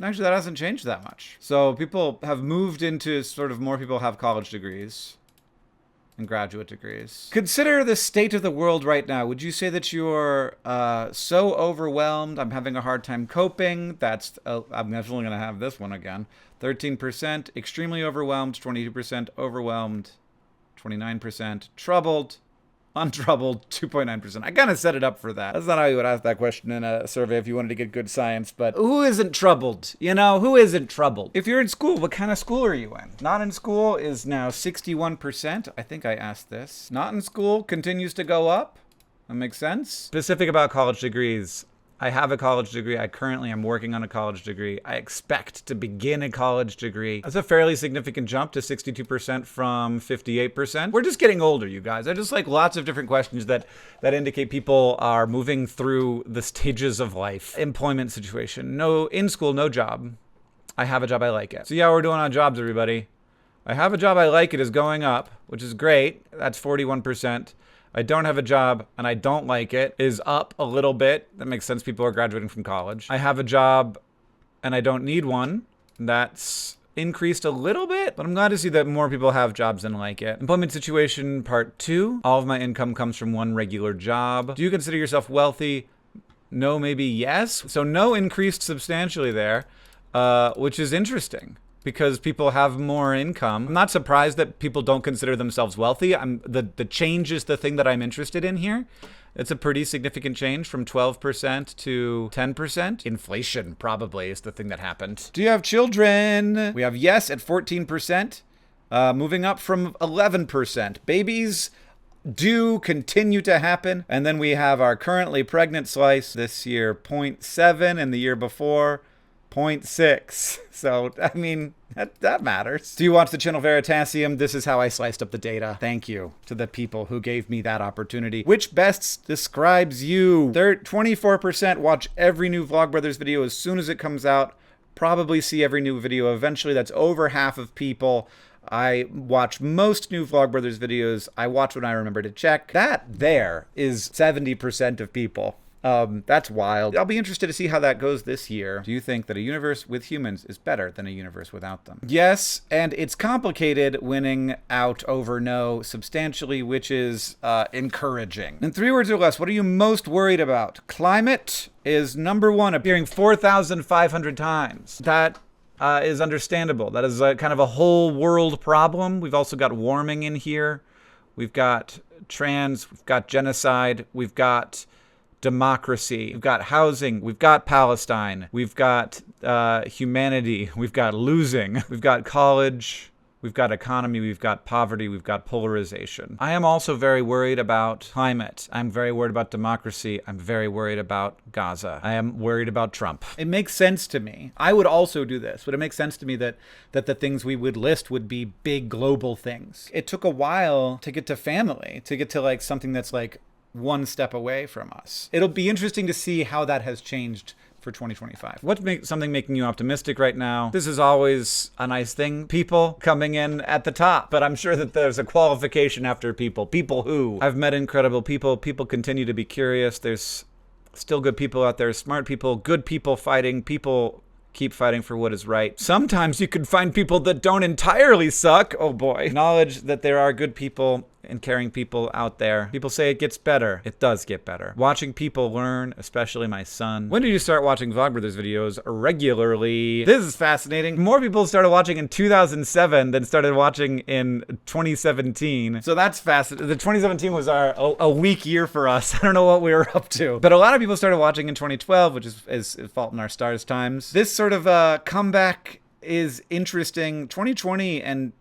Actually, that hasn't changed that much. So people have moved into sort of more people have college degrees and graduate degrees. Consider the state of the world right now. Would you say that you're so overwhelmed? I'm having a hard time coping. I'm definitely going to have this one again. 13%, extremely overwhelmed, 22% overwhelmed, 29% troubled, untroubled, 2.9%. I kind of set it up for that. That's not how you would ask that question in a survey if you wanted to get good science, but who isn't troubled? You know, who isn't troubled? If you're in school, what kind of school are you in? Not in school is now 61%. I think I asked this. Not in school continues to go up. That makes sense. Specific about college degrees. I have a college degree. I currently am working on a college degree. I expect to begin a college degree. That's a fairly significant jump to 62% from 58%. We're just getting older, you guys. I just like lots of different questions that indicate people are moving through the stages of life. Employment situation. No, in school, no job. I have a job, I like it. So yeah, we're doing on jobs, everybody. I have a job, I like it is going up, which is great. That's 41%. I don't have a job and I don't like it is up a little bit. That makes sense. People are graduating from college. I have a job and I don't need one. That's increased a little bit, but I'm glad to see that more people have jobs and like it. Employment situation part 2. All of my income comes from one regular job. Do you consider yourself wealthy? No, maybe yes. So no increased substantially there, which is interesting. Because people have more income. I'm not surprised that people don't consider themselves wealthy. The change is the thing that I'm interested in here. It's a pretty significant change from 12% to 10%. Inflation probably is the thing that happened. Do you have children? We have yes at 14%, moving up from 11%. Babies do continue to happen. And then we have our currently pregnant slice this year, 0.7, and the year before, 0.6. So, I mean, that matters. Do you watch the channel Veritasium? This is how I sliced up the data. Thank you to the people who gave me that opportunity. Which best describes you? 24% watch every new Vlogbrothers video as soon as it comes out. Probably see every new video eventually. That's over half of people. I watch most new Vlogbrothers videos. I watch when I remember to check. That there is 70% of people. That's wild. I'll be interested to see how that goes this year. Do you think that a universe with humans is better than a universe without them? Yes, and it's complicated winning out over no substantially, which is encouraging. In 3 words or less, what are you most worried about? Climate is number 1, appearing 4,500 times. That is understandable. That is kind of a whole world problem. We've also got warming in here. We've got trans, we've got genocide, we've got democracy, we've got housing, we've got Palestine, we've got humanity, we've got losing, we've got college, we've got economy, we've got poverty, we've got polarization. I am also very worried about climate. I'm very worried about democracy. I'm very worried about Gaza. I am worried about Trump. It makes sense to me. I would also do this, but it makes sense to me that the things we would list would be big global things. It took a while to get to family, to get to like something that's like one step away from us. It'll be interesting to see how that has changed for 2025. What's something making you optimistic right now? This is always a nice thing. People coming in at the top, but I'm sure that there's a qualification after people. People who. I've met incredible people. People continue to be curious. There's still good people out there, smart people, good people fighting. People keep fighting for what is right. Sometimes you can find people that don't entirely suck. Oh boy. Knowledge that there are good people and caring people out there. People say it gets better. It does get better. Watching people learn, especially my son. When did you start watching Vlogbrothers videos regularly? This is fascinating. More people started watching in 2007 than started watching in 2017. So that's fascinating. The 2017 was a weak year for us. I don't know what we were up to. But a lot of people started watching in 2012, which is Fault in Our Stars times. This sort of comeback is interesting. 2020 and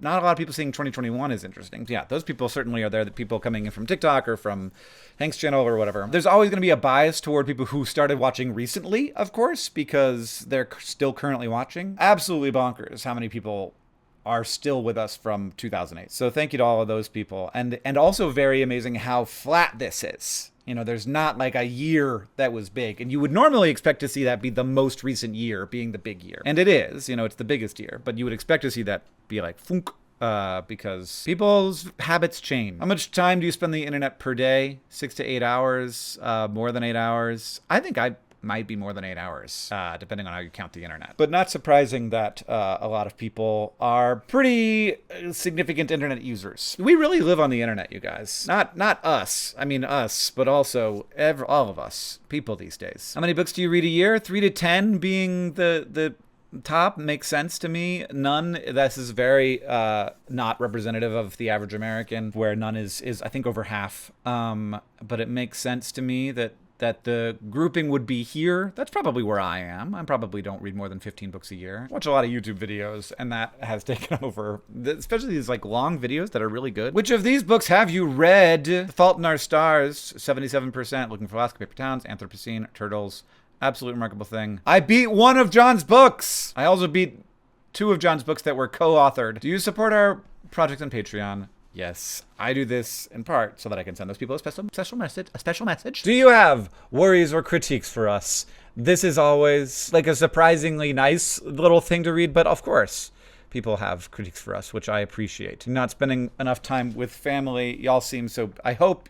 not a lot of people seeing 2021 is interesting. Yeah, those people certainly are there. The people coming in from TikTok or from Hank's channel or whatever. There's always going to be a bias toward people who started watching recently, of course, because they're still currently watching. Absolutely bonkers how many people are still with us from 2008. So thank you to all of those people. And also very amazing how flat this is. You know, there's not like a year that was big. And you would normally expect to see that be the most recent year being the big year. And it is, you know, it's the biggest year. But you would expect to see that be like funk. Because people's habits change. How much time do you spend on the internet per day? 6 to 8 hours, more than 8 hours. I think I might be more than 8 hours, depending on how you count the internet. But not surprising that a lot of people are pretty significant internet users. We really live on the internet, you guys. Not us. I mean us, but also all of us, people these days. How many books do you read a year? 3 to 10 being the top makes sense to me. None. This is very not representative of the average American, where none is I think over half. But it makes sense to me that the grouping would be here. That's probably where I am. I probably don't read more than 15 books a year. Watch a lot of YouTube videos, and that has taken over, especially these like long videos that are really good. Which of these books have you read? The Fault in Our Stars, 77%. Looking for Alaska, Paper Towns, Anthropocene, Turtles. Absolute remarkable thing. I beat one of John's books. I also beat 2 of John's books that were co-authored. Do you support our project on Patreon? Yes, I do this in part so that I can send those people a special message. Do you have worries or critiques for us? This is always like a surprisingly nice little thing to read, but of course, people have critiques for us, which I appreciate. Not spending enough time with family. Y'all seem so. I hope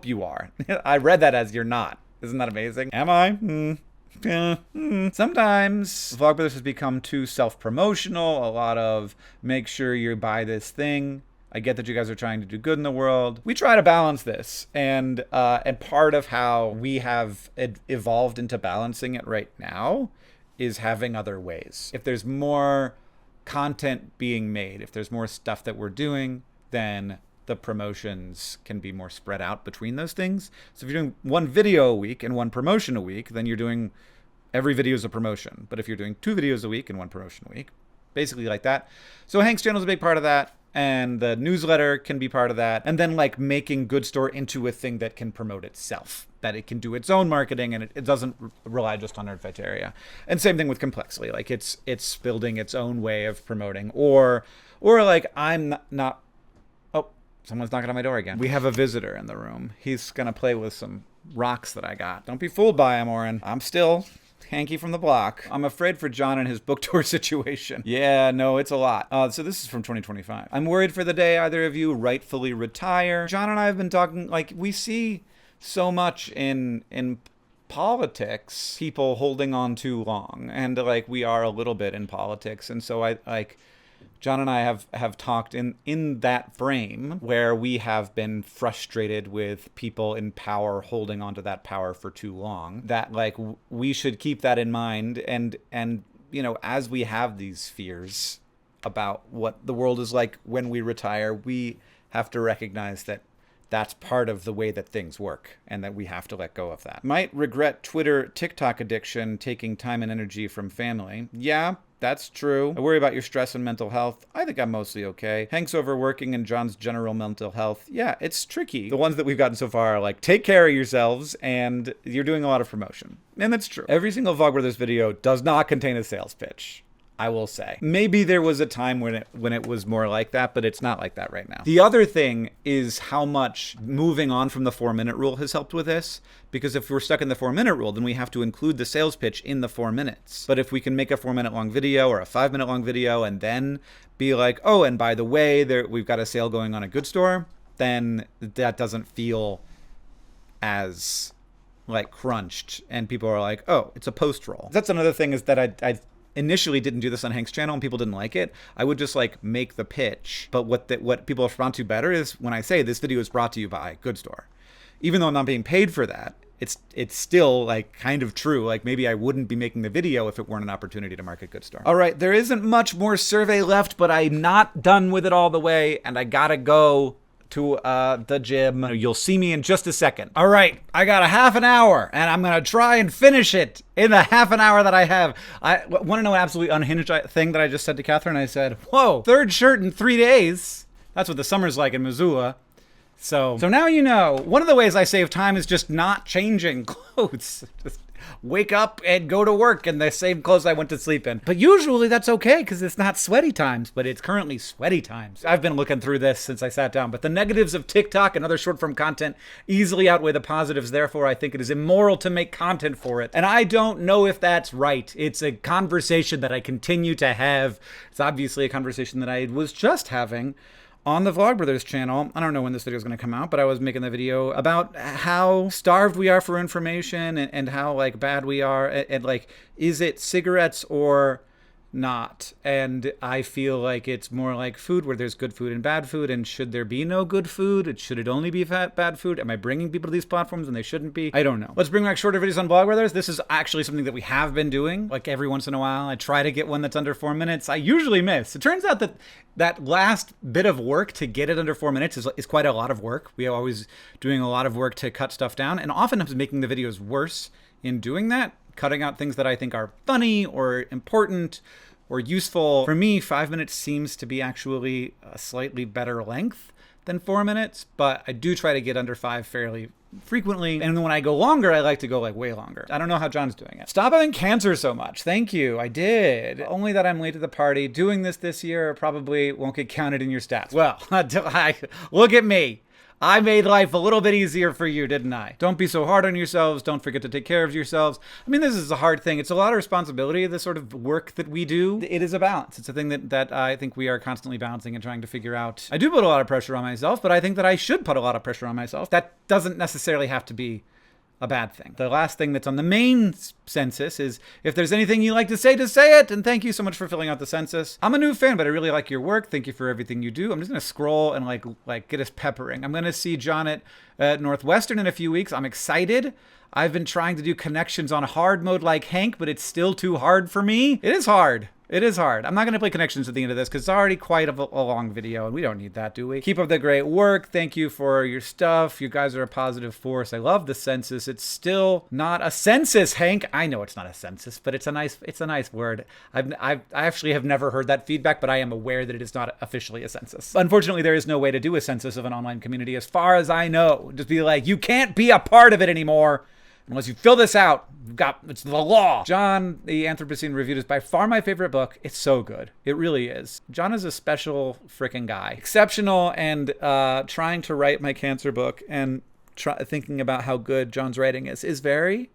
you are. I read that as you're not. Isn't that amazing? Am I? Sometimes Vlogbrothers has become too self-promotional. A lot of make sure you buy this thing. I get that you guys are trying to do good in the world. We try to balance this, and part of how we have evolved into balancing it right now is having other ways. If there's more content being made, if there's more stuff that we're doing, then the promotions can be more spread out between those things. So if you're doing 1 video a week and 1 promotion a week, then you're doing every video is a promotion. But if you're doing 2 videos a week and 1 promotion a week, basically like that. So Hank's channel is a big part of that. And the newsletter can be part of that. And then like making Good.Store into a thing that can promote itself, that it can do its own marketing and it doesn't rely just on Nerdfighteria. And same thing with Complexly. Like it's building its own way of promoting, or like I'm not, oh, someone's knocking on my door again. We have a visitor in the room. He's gonna play with some rocks that I got. Don't be fooled by him, Oren. I'm still Hanky from the block. I'm afraid for John and his book tour situation. Yeah, no, it's a lot. So this is from 2025. I'm worried for the day either of you rightfully retire. John and I have been talking, like, we see so much in politics, people holding on too long. And, like, we are a little bit in politics. And so John and I have talked in that frame where we have been frustrated with people in power holding onto that power for too long, that like we should keep that in mind. And you know, as we have these fears about what the world is like when we retire, we have to recognize that that's part of the way that things work and that we have to let go of that. Might regret Twitter, TikTok addiction, taking time and energy from family. Yeah, that's true. I worry about your stress and mental health. I think I'm mostly okay. Hank's overworking and John's general mental health. Yeah, it's tricky. The ones that we've gotten so far are like, take care of yourselves and you're doing a lot of promotion. And that's true. Every single Vlogbrothers video does not contain a sales pitch, I will say. Maybe there was a time when it was more like that, but it's not like that right now. The other thing is how much moving on from the 4-minute rule has helped with this, because if we're stuck in the 4-minute rule, then we have to include the sales pitch in the 4 minutes. But if we can make a 4-minute long video or a 5-minute long video and then be like, oh, and by the way, we've got a sale going on at Good.Store, then that doesn't feel as like crunched and people are like, oh, it's a post roll. That's another thing, is that I initially didn't do this on Hank's channel and people didn't like it. I would just like make the pitch. But what people respond to better is when I say this video is brought to you by Good.Store. Even though I'm not being paid for that, it's still like kind of true. Like maybe I wouldn't be making the video if it weren't an opportunity to market Good.Store. All right, there isn't much more survey left, but I'm not done with it all the way and I gotta go to the gym. You'll see me in just a second. All right, I got a half an hour and I'm gonna try and finish it in the half an hour that I have. I want to know an absolutely unhinged thing that I just said to Catherine. I said, whoa, 3rd shirt in 3 days. That's what the summer's like in Missoula. So now you know. One of the ways I save time is just not changing clothes. Just wake up and go to work in the same clothes I went to sleep in. But usually that's okay because it's not sweaty times, but it's currently sweaty times. I've been looking through this since I sat down, but the negatives of TikTok and other short form content easily outweigh the positives. Therefore, I think it is immoral to make content for it. And I don't know if that's right. It's a conversation that I continue to have. It's obviously a conversation that I was just having On the Vlogbrothers channel, I don't know when this video is going to come out, but I was making the video about how starved we are for information and how like bad we are, and like, is it cigarettes or not? And I feel like it's more like food, where there's good food and bad food, and should there be no good food? Should it only be bad food? Am I bringing people to these platforms when they shouldn't be? I don't know. Let's bring back shorter videos on Vlogbrothers. This is actually something that we have been doing, like every once in a while. I try to get one that's under 4 minutes. I usually miss. It turns out that that last bit of work to get it under 4 minutes is quite a lot of work. We are always doing a lot of work to cut stuff down, and oftentimes making the videos worse in doing that, cutting out things that I think are funny or important or useful. For me, 5 minutes seems to be actually a slightly better length than 4 minutes, but I do try to get under 5 fairly frequently. And when I go longer, I like to go like way longer. I don't know how John's doing it. Stop having cancer so much. Thank you. I did. Only that I'm late to the party. Doing this year probably won't get counted in your stats. Well, look at me. I made life a little bit easier for you, didn't I? Don't be so hard on yourselves. Don't forget to take care of yourselves. I mean, this is a hard thing. It's a lot of responsibility, the sort of work that we do. It is a balance. It's a thing that I think we are constantly balancing and trying to figure out. I do put a lot of pressure on myself, but I think that I should put a lot of pressure on myself. That doesn't necessarily have to be a bad thing. The last thing that's on the main census is, if there's anything you like to say it. And thank you so much for filling out the census. I'm a new fan, but I really like your work. Thank you for everything you do. I'm just gonna scroll and like get us peppering. I'm gonna see John at Northwestern in a few weeks. I'm excited. I've been trying to do connections on hard mode like Hank, but it's still too hard for me. It is hard. It is hard. I'm not going to play connections at the end of this because it's already quite a long video, and we don't need that, do we? Keep up the great work. Thank you for your stuff. You guys are a positive force. I love the census. It's still not a census, Hank. I know it's not a census, but it's a nice word. I actually have never heard that feedback, but I am aware that it is not officially a census. Unfortunately, there is no way to do a census of an online community, as far as I know. Just be like, you can't be a part of it anymore unless you fill this out. It's the law. John, the Anthropocene Reviewed, is by far my favorite book. It's so good. It really is. John is a special freaking guy. Exceptional, and trying to write my cancer book and thinking about how good John's writing is very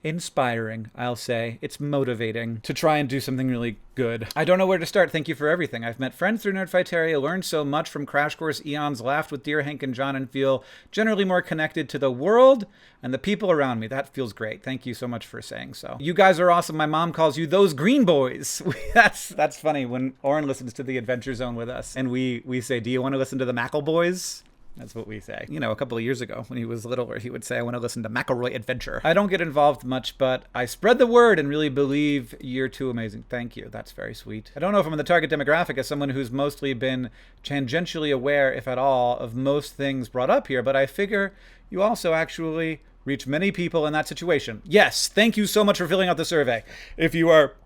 inspiring, I'll say. It's motivating to try and do something really good. I don't know where to start. Thank you for everything. I've met friends through Nerdfighteria, learned so much from Crash Course Eons, laughed with dear Hank and John, and feel generally more connected to the world and the people around me. That feels great. Thank you so much for saying so. You guys are awesome. My mom calls you those green boys. That's funny when Oren listens to the Adventure Zone with us and we say, do you want to listen to the Mackle Boys? That's what we say. You know, a couple of years ago when he was littler, he would say, I want to listen to McElroy Adventure. I don't get involved much, but I spread the word and really believe you're too amazing. Thank you. That's very sweet. I don't know if I'm in the target demographic as someone who's mostly been tangentially aware, if at all, of most things brought up here, but I figure you also actually reach many people in that situation. Yes, thank you so much for filling out the survey. If you are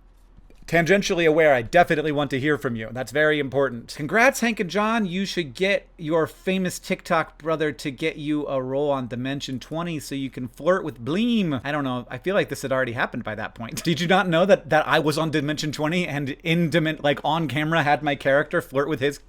tangentially aware, I definitely want to hear from you. That's very important. Congrats, Hank and John. You should get your famous TikTok brother to get you a role on Dimension 20 so you can flirt with Bleem. I don't know. I feel like this had already happened by that point. Did you not know that I was on Dimension 20 and on camera had my character flirt with his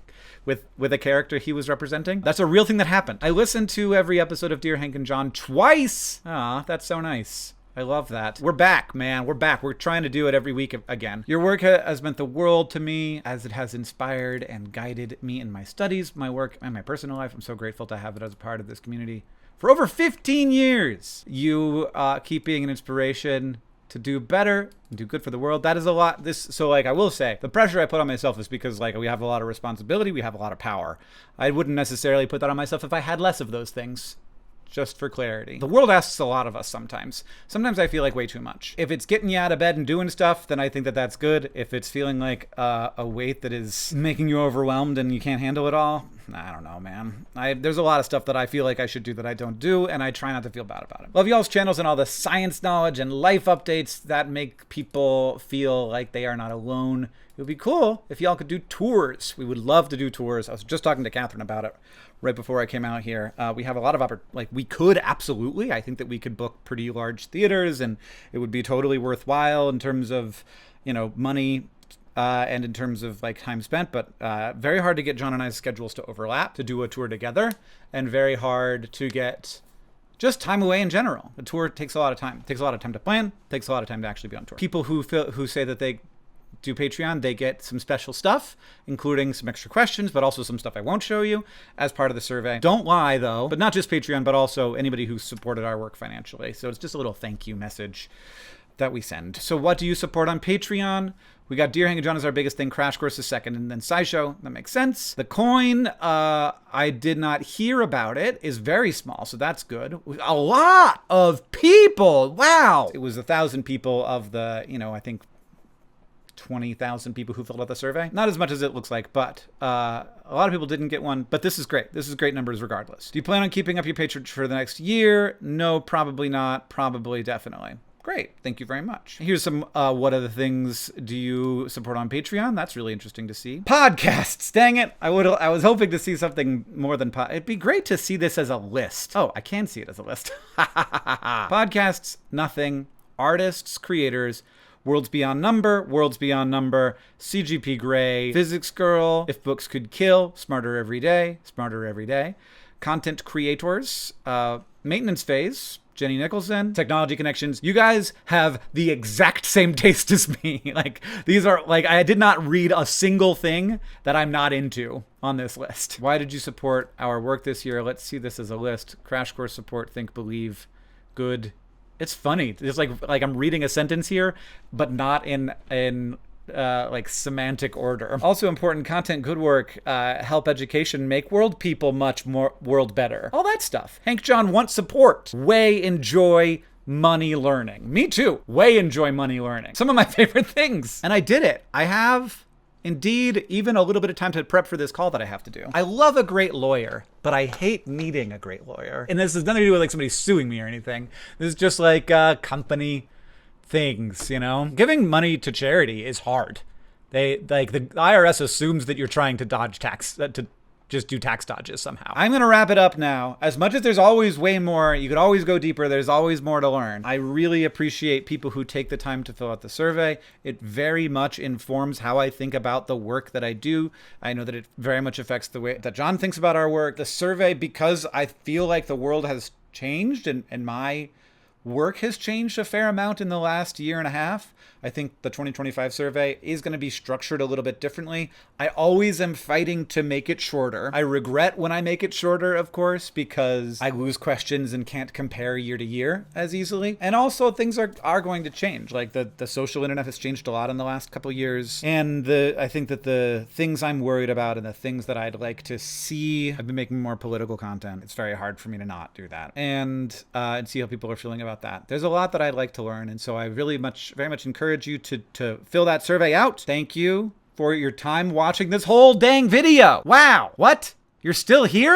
with a character he was representing? That's a real thing that happened. I listened to every episode of Dear Hank and John twice. Ah, that's so nice. I love that. We're back, man. We're back. We're trying to do it every week again. Your work has meant the world to me, as it has inspired and guided me in my studies, my work, and my personal life. I'm so grateful to have it as a part of this community for over 15 years. You keep being an inspiration to do better and do good for the world. That is a lot. So I will say, the pressure I put on myself is because we have a lot of responsibility, we have a lot of power. I wouldn't necessarily put that on myself if I had less of those things. Just for clarity. The world asks a lot of us sometimes. Sometimes I feel like way too much. If it's getting you out of bed and doing stuff, then I think that that's good. If it's feeling like a weight that is making you overwhelmed and you can't handle it all, I don't know, man. There's a lot of stuff that I feel like I should do that I don't do, and I try not to feel bad about it. Love y'all's channels and all the science knowledge and life updates that make people feel like they are not alone. It would be cool if y'all could do tours. We would love to do tours. I was just talking to Catherine about it right before I came out here. We have a lot of we could absolutely. I think that we could book pretty large theaters, and it would be totally worthwhile in terms of, money and in terms of time spent. But very hard to get John and I's schedules to overlap to do a tour together, and very hard to get just time away in general. A tour takes a lot of time. It takes a lot of time to plan. It takes a lot of time to actually be on tour. People who say that they do Patreon, they get some special stuff, including some extra questions, but also some stuff I won't show you as part of the survey. Don't lie, though, but not just Patreon, but also anybody who supported our work financially. So it's just a little thank you message that we send. So what do you support on Patreon? We got Deer Hanging John as our biggest thing, Crash Course is second, and then SciShow. That makes sense. The coin, I did not hear about it, is very small, so that's good. A lot of people. Wow. It was 1,000 people of the, I think 20,000 people who filled out the survey. Not as much as it looks like, but a lot of people didn't get one, but this is great. This is great numbers regardless. Do you plan on keeping up your patronage for the next year? No, probably not. Probably, definitely. Great. Thank you very much. Here's some, what other things do you support on Patreon? That's really interesting to see. Podcasts. Dang it. I was hoping to see something more than it'd be great to see this as a list. Oh, I can see it as a list. Podcasts, nothing. Artists, creators, Worlds Beyond Number, CGP Grey, Physics Girl, If Books Could Kill, Smarter Every Day, Content Creators, Maintenance Phase, Jenny Nicholson, Technology Connections. You guys have the exact same taste as me. These are I did not read a single thing that I'm not into on this list. Why did you support our work this year? Let's see this as a list. Crash Course support, Think, Believe, Good. It's funny. It's like I'm reading a sentence here, but not in semantic order. Also important content, good work, help education, make world people much more world better. All that stuff. Hank John wants support. Way enjoy money learning. Me too. Way enjoy money learning. Some of my favorite things. And I did it. I have indeed even a little bit of time to prep for this call that I have to do. I love a great lawyer, but I hate needing a great lawyer. And this has nothing to do with somebody suing me or anything. This is just company things, Giving money to charity is hard. The IRS assumes that you're trying to dodge tax, to just do tax dodges somehow. I'm gonna wrap it up now. As much as there's always way more, you could always go deeper, there's always more to learn. I really appreciate people who take the time to fill out the survey. It very much informs how I think about the work that I do. I know that it very much affects the way that John thinks about our work. The survey, because I feel like the world has changed and my work has changed a fair amount in the last year and a half. I think the 2025 survey is going to be structured a little bit differently. I always am fighting to make it shorter. I regret when I make it shorter, of course, because I lose questions and can't compare year to year as easily. And also things are going to change. The social internet has changed a lot in the last couple of years. And I think that the things I'm worried about and the things that I'd like to see, I've been making more political content. It's very hard for me to not do that. And see how people are feeling about that. There's a lot that I'd like to learn. And so I very much encourage you to fill that survey out. Thank you for your time watching this whole dang video. Wow. What? You're still here?